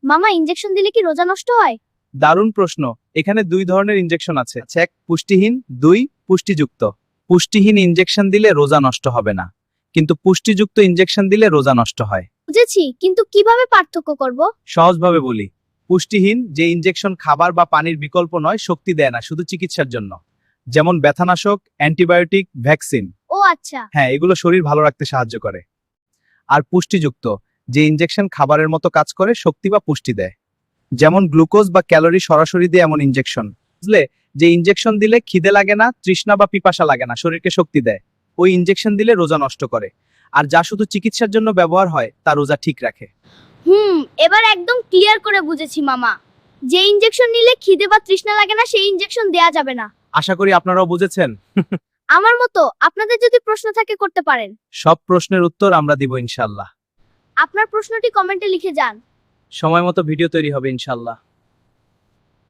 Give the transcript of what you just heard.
মামা, ইনজেকশন দিলে কি রোজা নষ্ট হয়? দারুণ প্রশ্ন। এখানে দুই ধরনের ইনজেকশন আছে, এক পুষ্টিহীন, দুই পুষ্টিযুক্ত। পুষ্টিহীন ইনজেকশন দিলে রোজা নষ্ট হবে না, কিন্তু পুষ্টিযুক্ত ইনজেকশন দিলে রোজা নষ্ট হয়। বুঝেছি, কিন্তু কিভাবে পার্থক্য করব? সহজভাবে বলি, পুষ্টিহীন যে ইনজেকশন খাবার বা পানির বিকল্প নয়, শক্তি দেয় না, শুধু চিকিৎসার জন্য। যেমন ব্যথানাশক, অ্যান্টিবায়োটিক, ভ্যাকসিন। ও আচ্ছা। হ্যাঁ, এগুলো শরীর ভালো রাখতে সাহায্য করে। আর পুষ্টিযুক্ত যে ইনজেকশন খাবারের মতো কাজ করে, শক্তি বা পুষ্টি দেয়। যেমন গ্লুকোজ বা ক্যালোরি সরাসরি দিয়ে এমন ইনজেকশন। বুঝলে, যে ইনজেকশন দিলে খিদে লাগে না, তৃষ্ণা বা পিপাসা লাগে না, শরীরকে শক্তি দেয়, ওই ইনজেকশন দিলে রোজা নষ্ট করে। আর যা শুধু চিকিৎসার জন্য ব্যবহার হয়, তা রোজা ঠিক রাখে। এবার একদম ক্লিয়ার করে বুঝেছি মামা। যে ইনজেকশন নিলে খিদে বা তৃষ্ণা লাগে না, সেই ইনজেকশন দেয়া যাবে না। আশা করি আপনারাও বুঝেছেন। আমার মতো আপনাদের যদি প্রশ্ন থাকে করতে পারেন। সব প্রশ্নের উত্তর আমরা দিব ইনশাল্লাহ। আপনার প্রশ্নটি কমেন্টে লিখে যান। সময় মতো ভিডিও তৈরি হবে ইনশাল্লাহ।